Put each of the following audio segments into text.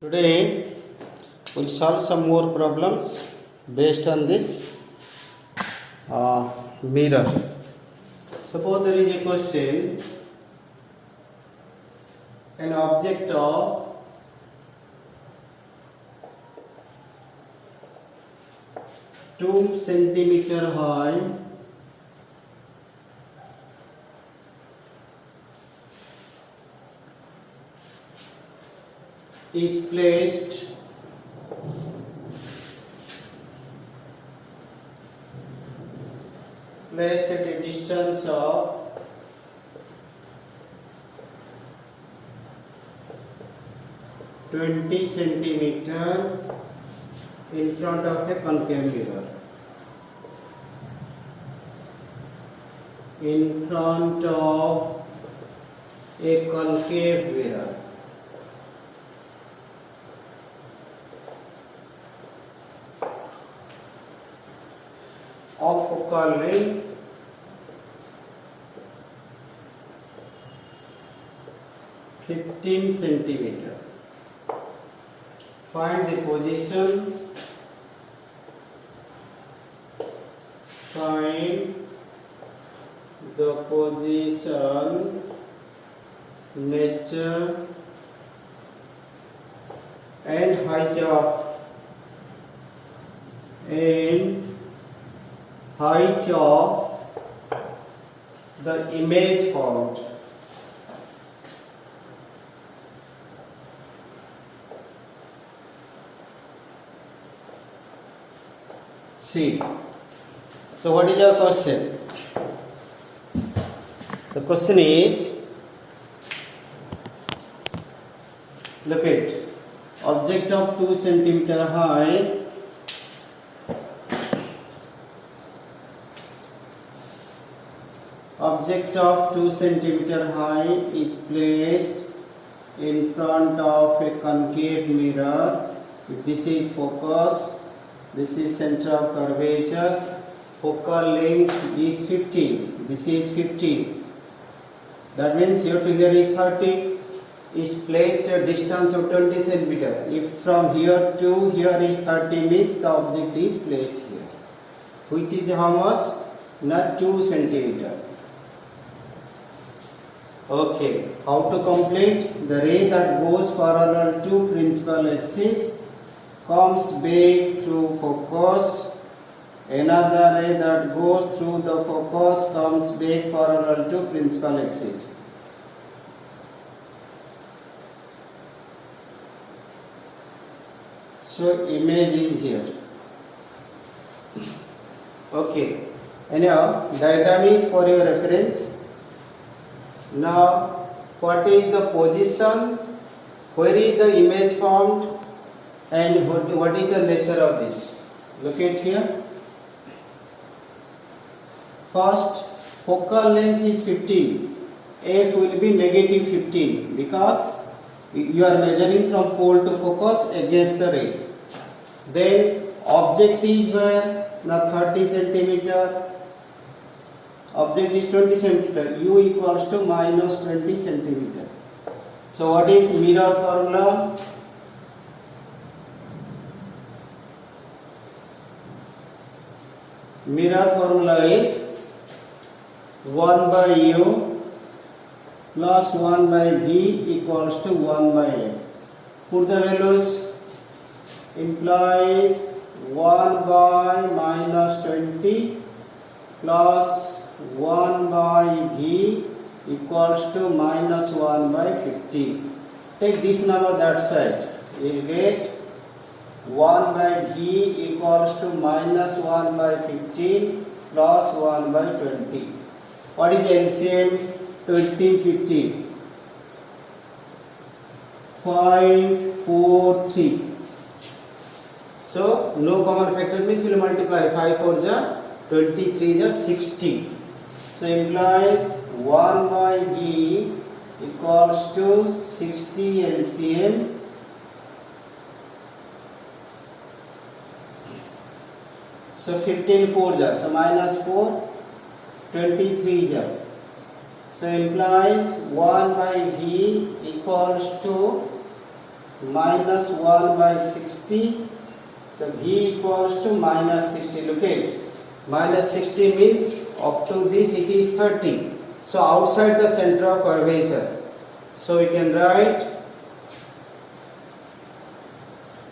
Today we'll solve some more problems based on this mirror. Suppose there is a question: an object of (2 centimeter high is placed at a distance of 20 centimeter in front of a concave mirror. In front of a concave mirror. Of focal length 15 centimeter. Find the position. Find the position, nature, and height of the image formed. See. So what is your question? The question is, look at object of 2 centimeter high. Object of 2 centimeter high is placed in front of a concave mirror. This is focus. This is center of curvature. Focal length is 15. This is 15. That means here to here is 30. Is placed at a distance of 20 centimeter. If from here to here is 30 means the object is placed here. Which is how much? Not 2 centimeter. Okay. How to complete? The ray that goes parallel to principal axis comes back through focus. Another ray that goes through the focus comes back parallel to principal axis. So image is here. Okay. Anyhow, diagram is for your reference. Now, what is the position? Where is the image formed? And what is the nature of this? Look at here. First, focal length is 15. F will be negative 15 because you are measuring from pole to focus against the ray. Then object is where? Now 30 centimeter. Object is 20 centimeter. U equals to minus 20 centimeter. So what is mirror formula? Mirror formula is 1 by U plus 1 by V equals to 1 by F. Put the values. Implies 1 by minus 20 plus 1 by V equals to minus 1 by 50. Take this number that side. You will get 1 by V equals to minus 1 by 15 plus 1 by 20. What is LCM? 20, 15. 5, 4, 3. So, no common factor means we will multiply 5 4 ja 23 ja 60. So, implies 1 by V equals to 60 LCM. So 15 4 ja, so minus 4, 23 ja. So implies 1 by V equals to minus 1 by 60. So V equals to minus 60. Look at minus 60 means up to this it is 30. So outside the center of curvature. So we can write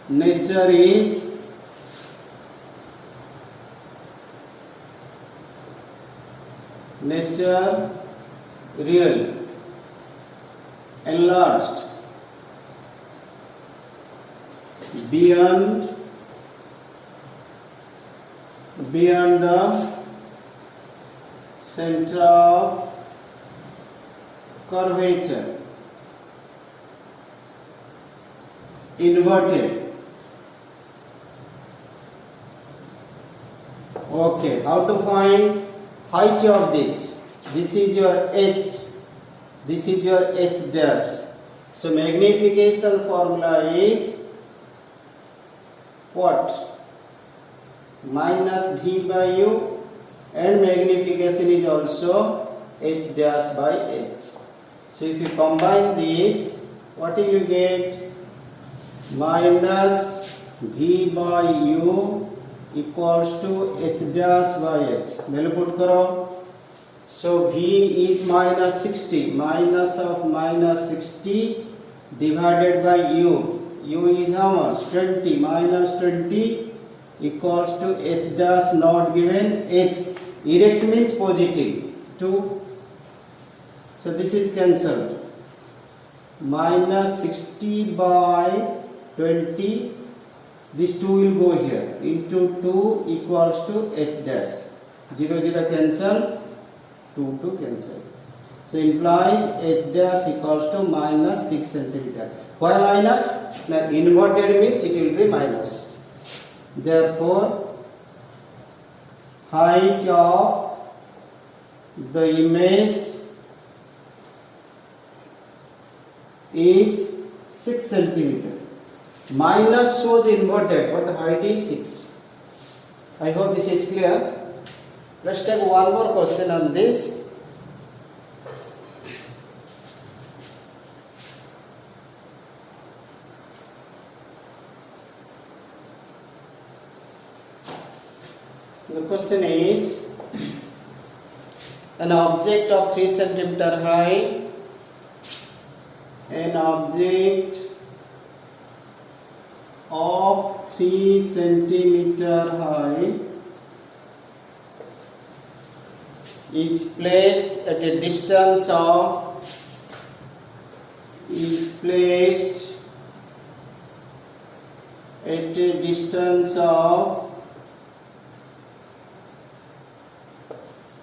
nature is real, enlarged beyond the center of curvature, inverted. Okay, how to find height of this? This is your h, this is your h dash. So magnification formula is what? Minus v by u, and magnification is also h dash by h. So if you combine this, what will you get? Minus v by u equals to h dash by h. Value put karo. So v is minus 60. Minus of minus 60 divided by u. U is how much? 20. Minus 20 equals to h dash not given h. Erect means positive. 2. So this is cancelled. Minus 60 by 20. This 2 will go here. Into 2 equals to h dash. 0 0 cancel. 2 2 cancel. So implies h dash equals to minus 6 centimeter. Why minus? Now inverted means it will be minus. Therefore, height of the image is 6 centimeter. Minus shows inverted, but the height is 6. I hope this is clear. Let's take one more question on this. The question is, an object of 3 centimeter high, an object of 3 centimeter high is placed at a distance of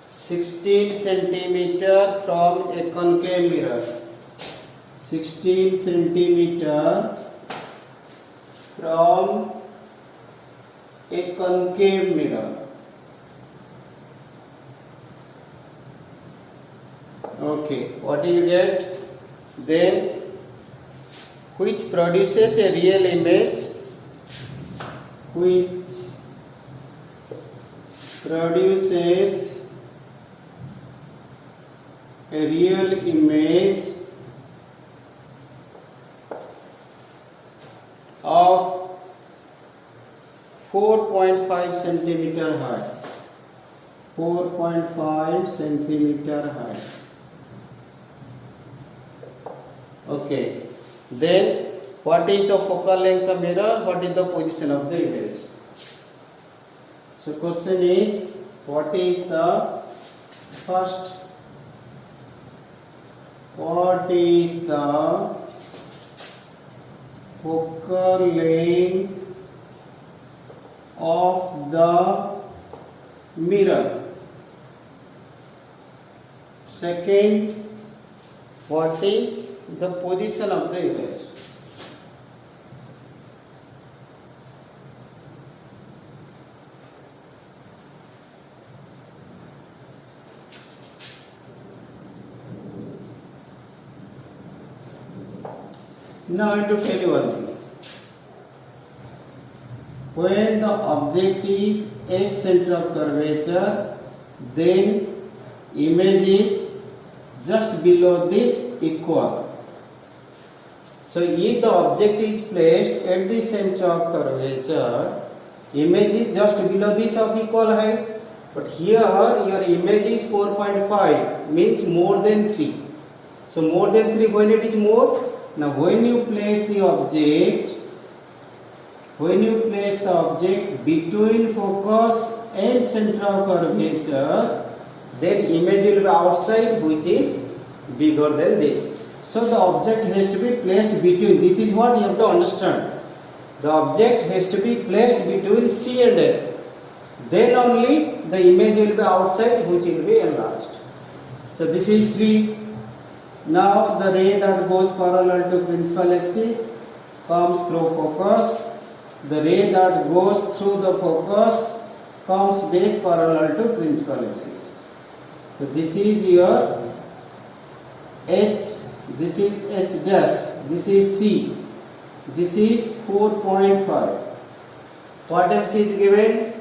16 centimeter from a concave mirror. 16 centimeter from a concave mirror. Okay, what do you get? Then, which produces a real image? Which produces a real image of 4.5 centimeter high. 4.5 centimeter high. Okay. Then, what is the focal length of mirror? What is the position of the image? So, question is, what is the first? What is the focal length of the mirror? Second, what is the position of the image? Now I have to tell you one thing. When the object is at center of curvature, then image is just below this equal. So if the object is placed at the center of curvature, image is just below this of equal height. But here your image is 4.5, means more than 3. So more than 3, when it is more. Now when you place the object between focus and center of curvature, then image will be outside, which is bigger than this. So the object has to be placed between. This is what you have to understand. The object has to be placed between C and F. Then only the image will be outside, which will be enlarged. So this is 3. Now the ray that goes parallel to principal axis comes through focus. The ray that goes through the focus comes back parallel to principal axis. So this is your H, this is H dash, this is C, this is 4.5. What else is given?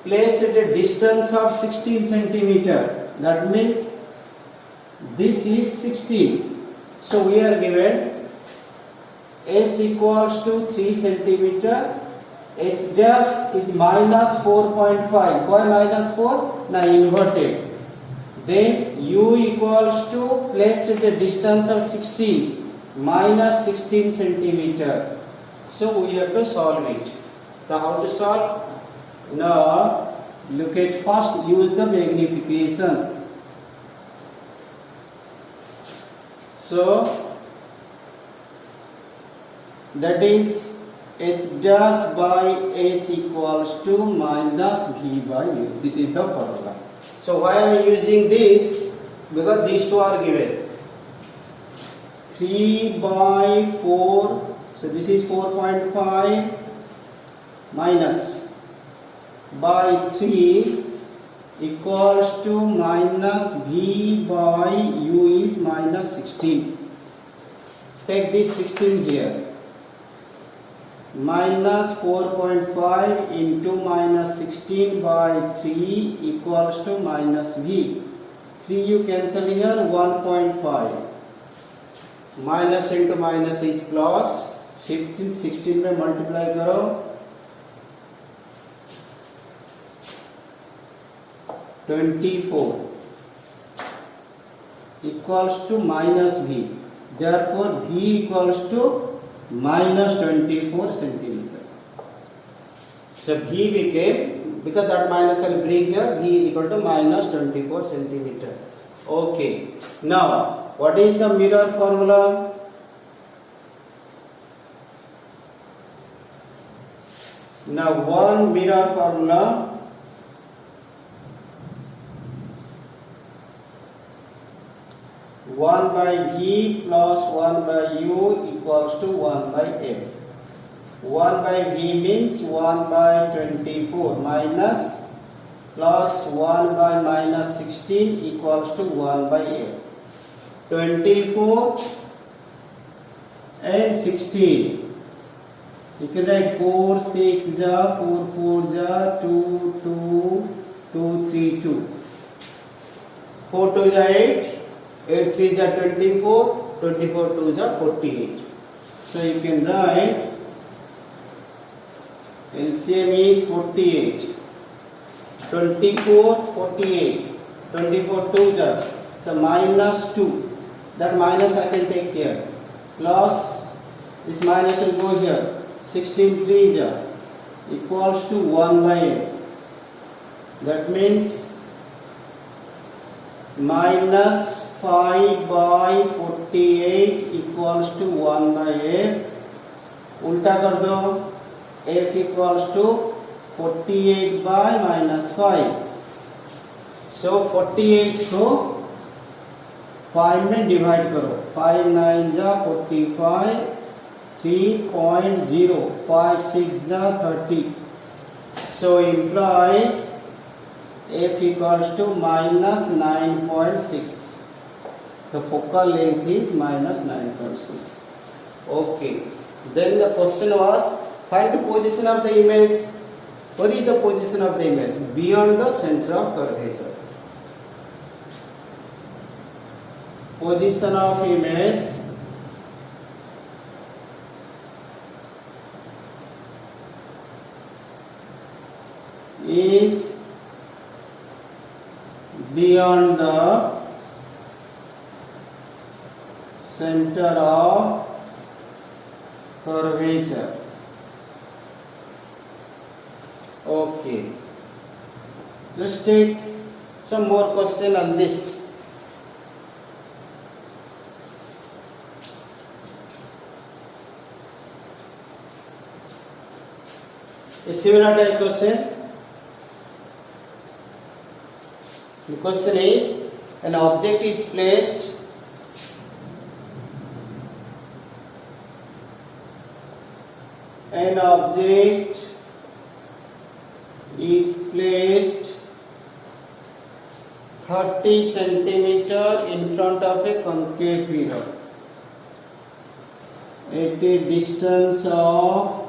Placed at a distance of 16 centimeter. That means this is 16. So we are given H equals to 3 centimeter. H dash is minus 4.5. Why minus 4? Now inverted. Then U equals to placed at a distance of 16 minus 16 centimeter. So we have to solve it. So how to solve? Now look at first, use the magnification. So that is H dash by H equals to minus V by U. This is the formula. So why I am using this? Because these two are given. 3 by 4. So this is 4.5 minus by 3 equals to minus V by U is minus 16. Take this 16 here. Minus 4.5 into minus 16 by 3 equals to minus V. 3 you cancel here, 1.5. Minus into minus is plus. 16 में multiply करो. 24 equals to minus V. Therefore V equals to minus 24 centimeter. So V became, because that minus I will bring here, V is equal to minus 24 centimeter. Okay. Now what is the mirror formula? Now one mirror formula. One by V plus 1 by U equals to 1 by F. 1 by V means 1 by 24 minus plus 1 by minus 16 equals to 1 by F. 24 and 16. You can write 4 6 ja, 4 4 ja, 2 2 2 3 2. 4 2 ja 8. 8 3 ja 24, 24 2 ja 48. So you can write LCM is 48. 24 48. 24 2 ja. So minus 2. That minus I can take here. Plus this minus will go here. 16 3 ja equals to 1 by 8. That means minus 5 by 48 equals to 1 by F. उल्टा कर दो. F equals to 48 by minus 5. So 48 को 5 में divide करो. 5 9 जा 45. 3.0. 5 6 जा 30. So implies F equals to minus 9.6. The focal length is minus 9.6. Okay. Then the question was, find the position of the image. What is the position of the image? Beyond the center of curvature. Position of image is beyond the center of curvature. Okay, let's take some more question on this. A similar type question. The question is, an object is placed is placed 30 centimeter in front of a concave mirror at a distance of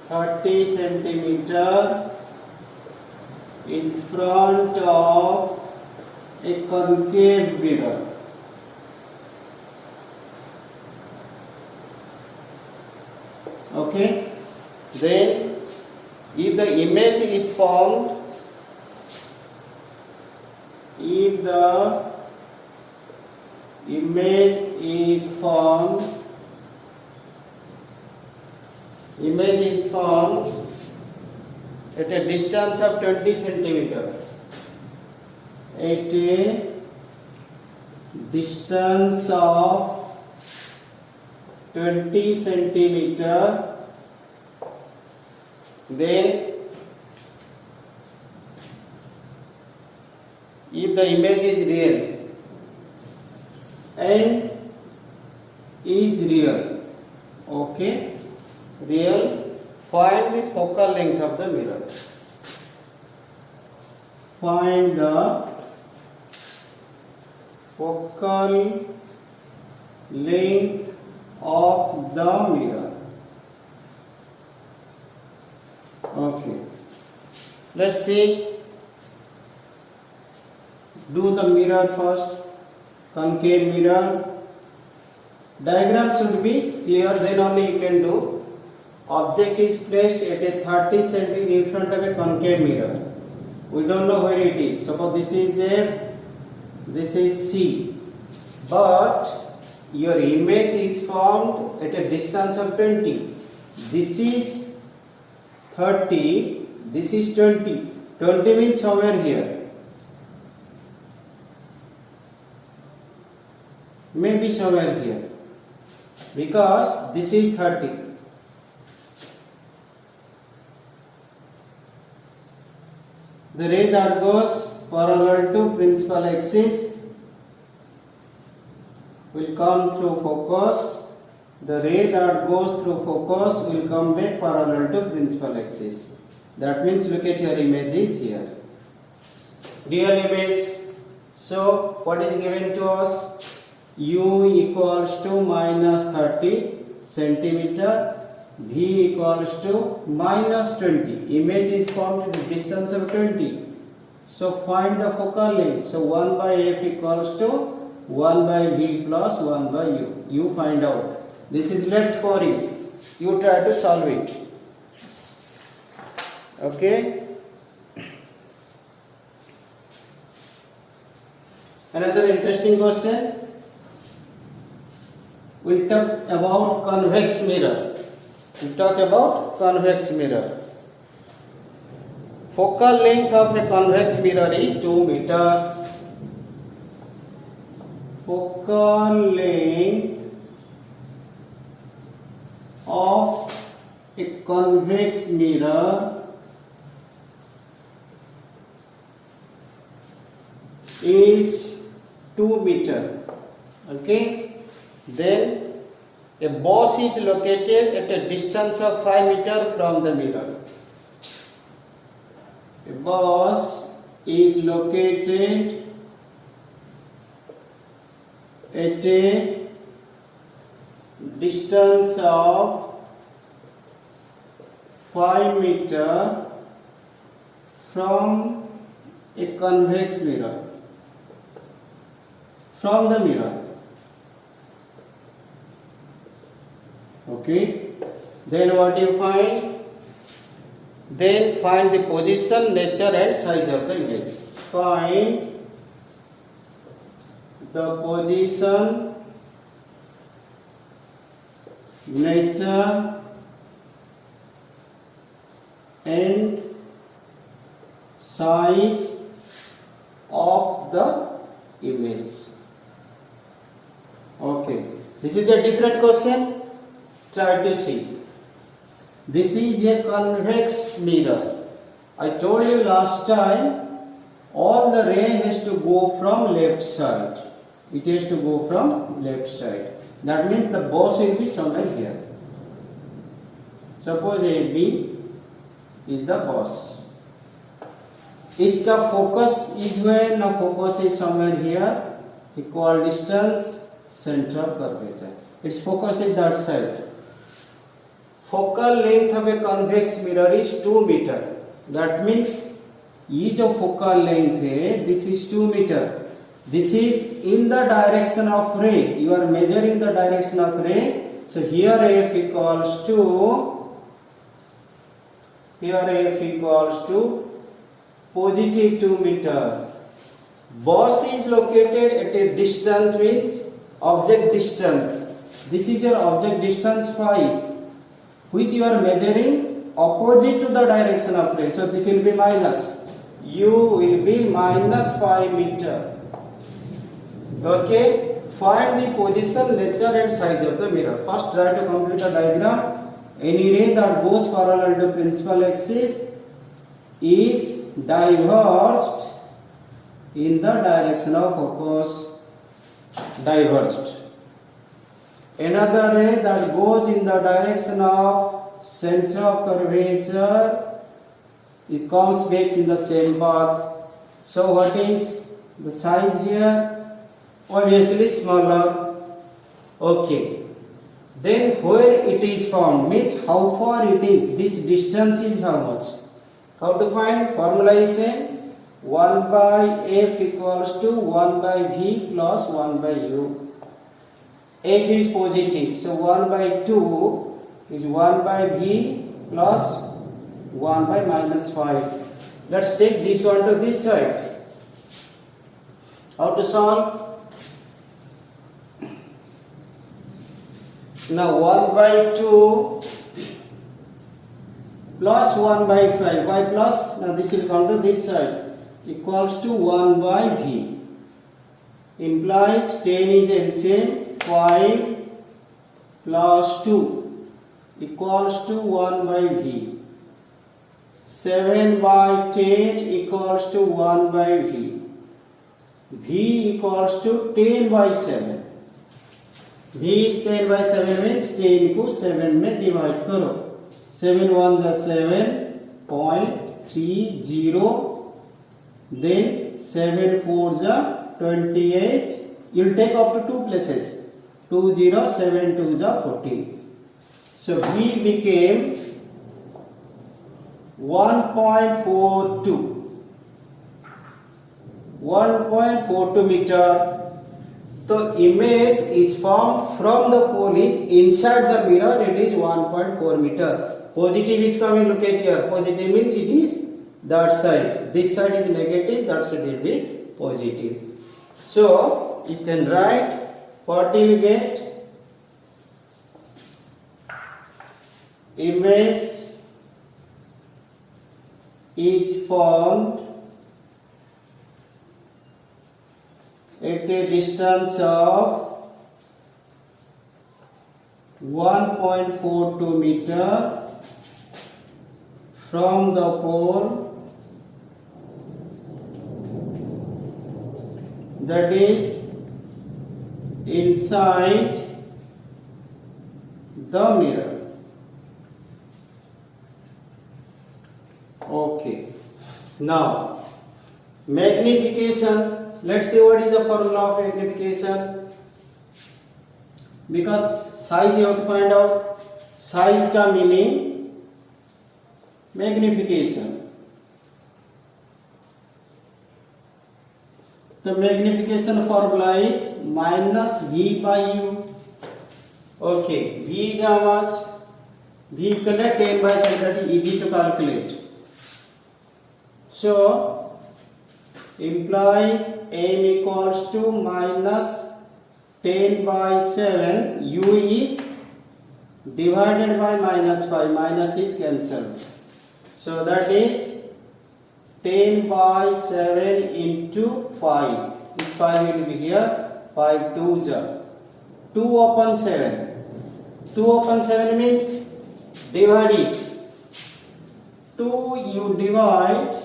30 centimeter in front of a concave mirror. Okay, then if the image is formed, at a distance of 20 centimeter, at a distance of 20 centimeter, then if the image is real and is real, okay, real, find the focal length of the mirror. Find the focal length of the mirror. Okay, let's see. Do the mirror first. Concave mirror. Diagram should be clear, then only you can do. Object is placed at a 30 cm in front of a concave mirror. We don't know where it is. Suppose this is F, this is C, but your image is formed at a distance of 20. This is 30, this is 20. 20 means somewhere here. Maybe somewhere here, because this is 30. The ray that goes parallel to principal axis will come through focus. The ray that goes through focus will come back parallel to principal axis. That means look at your image is here. Real image. So what is given to us? U equals to minus 30 centimeter. V equals to minus 20. Image is formed at a distance of 20. So find the focal length. So 1 by F equals to 1 by V plus 1 by U. You find out. This is left for you. You try to solve it. Okay. Another interesting question. We'll talk about convex mirror. We talk about convex mirror. Focal length of a convex mirror is 2 meter. Focal length of a convex mirror is 2 meter. Okay. Then a boss is located at a distance of 5 meter from the mirror. A boss is located at a distance of 5 meter from a convex mirror. From the mirror. Okay. Then what you find? Then find the position, nature and size of the image. Find the position, nature and size of the image. Okay, this is a different question. Try to see. This is a convex mirror. I told you last time, all the ray has to go from left side. It has to go from left side. That means the boss will be somewhere here. Suppose AB is the boss. इसका focus is where? Now focus is somewhere here. Equal distance, center of curvature. Its focus is that side. Focal length of a convex mirror is 2 meter. That means ये जो focal length है, this is 2 meter. This is in the direction of ray. You are measuring the direction of ray. So here F equals to positive 2 meter. Boss is located at a distance, means object distance. This is your object distance phi, which you are measuring opposite to the direction of ray. So this will be minus. U will be minus 5 meter. Okay. Find the position, nature and size of the mirror. First try to complete the diagram. Any ray that goes parallel to principal axis is diverged in the direction of focus. Diverged. Another ray that goes in the direction of center of curvature, it comes back in the same path. So what is the size here? Obviously smaller. Okay. Then where it is found means how far it is. This distance is how much? How to find? Formula is same. 1 by F equals to 1 by V plus 1 by U. F is positive. So 1 by 2 is 1 by V plus 1 by minus 5. Let's take this one to this side. How to solve? Now 1 by 2 plus 1 by 5. Why plus? Now this will come to this side. Equals to 1 by V. Implies 10 is LCM. 5 plus 2 equals to 1 by V. 7 by 10 equals to 1 by V. V equals to 10 by 7. V is 10 by 7 means 10 को 7 में divide करो. 7 1 जा 7.30. Then 7 4 जा 28. You'll take up to 2 places. 2 0 7 2 जा 14. So V became 1.42. 1.42 meter. So image is formed from the pole is inside the mirror. It is 1.4 meter. Positive is coming. Look at here. Positive means it is that side. This side is negative. That side will be positive. So you can write. What do you get? Image is formed at a distance of 1.42 meter from the pole, that is inside the mirror. Okay. Now magnification. Let's see what is the formula of magnification. Because size you have to find out. Size का meaning magnification. The magnification formula is minus V by U. Okay, V is how much? V equal to 10 by 7, that is easy to calculate. So implies m equals to minus 10 by 7, u is divided by minus 5, minus is cancelled. So that is 10 by 7 into 5. This 5 will be here. 5 2s are 2 upon 7. 2 upon 7 means divide it. 2 you divide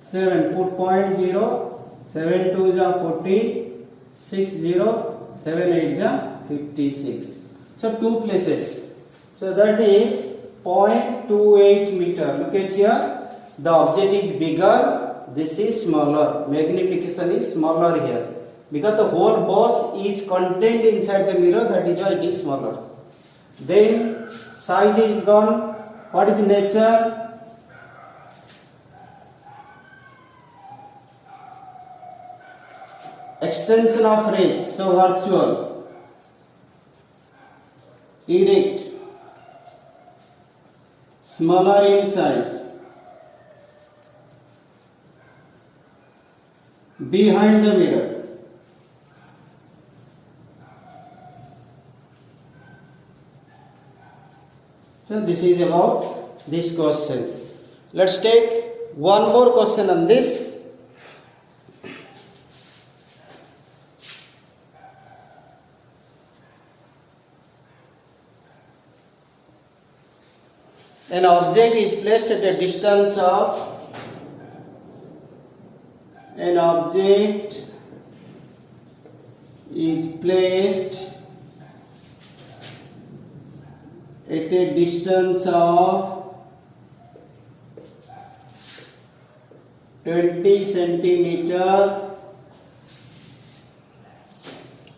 7, put 0.0, 7 2s are 14, 6 0, 7 8s are 56. So 2 places. So that is 0.28 meter. Look at here. The object is bigger. This is smaller. Magnification is smaller here. Because the whole box is contained inside the mirror. That is why it is smaller. Then size is gone. What is nature? Extension of rays, so virtual, erect, smaller in size, behind the mirror. So this is about this question. Let's take one more question on this. An object is placed at a distance of at a distance of 20 centimeter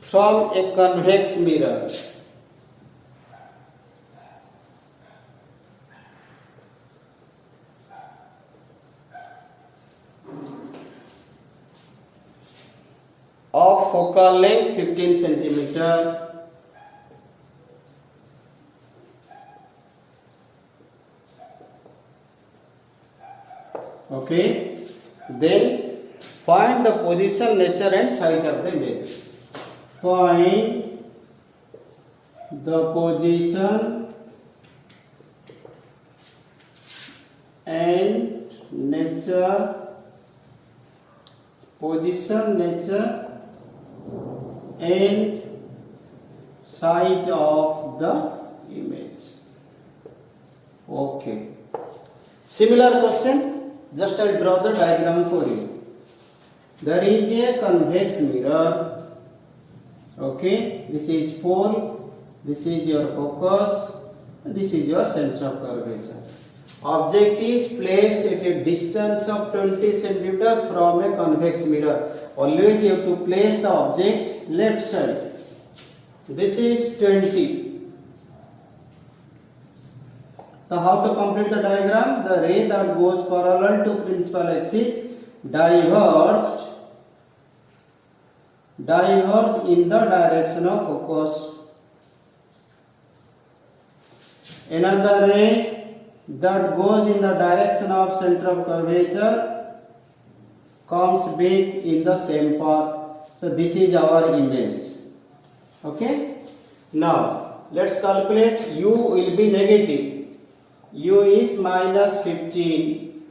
from a convex mirror. Of focal length 15 centimeter. Okay. Then find the position, nature and size of the image. Find the position and nature and size of the image. Okay. Similar question, just I'll draw the diagram for you. There is a convex mirror. Okay, this is pole, this is your focus, and this is your center of curvature. Object is placed at a distance of 20 centimeter from a convex mirror. Always you have to place the object left side. This is 20. So how to complete the diagram? The ray that goes parallel to principal axis diverges in the direction of focus. Another ray that goes in the direction of center of curvature comes back in the same path. So this is our image. Okay. Now let's calculate. U will be negative. U is minus 15.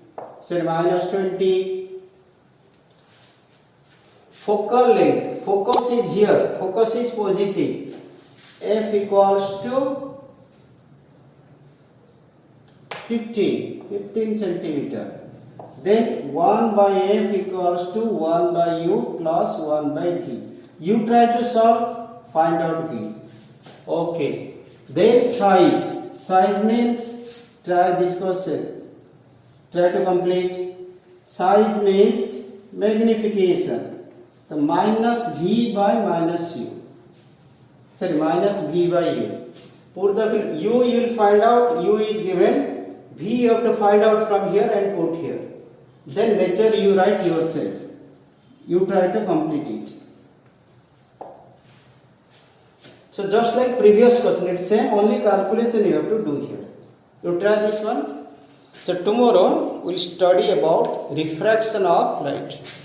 So minus 20. Focal length. Focus is here. Focus is positive. F equals to 15 centimeter. Then 1 by F equals to 1 by U plus 1 by V. You try to solve, find out V. Okay. Then size. Size means, try this question. Try to complete. Size means magnification. The minus V by minus U. Sorry, minus V by U. Put the U, you will find out. U is given. V you have to find out from here and put here. Then nature you write yourself. You try to complete it. So just like previous question, it's same, only calculation you have to do here. You try this one. So tomorrow we'll study about refraction of light.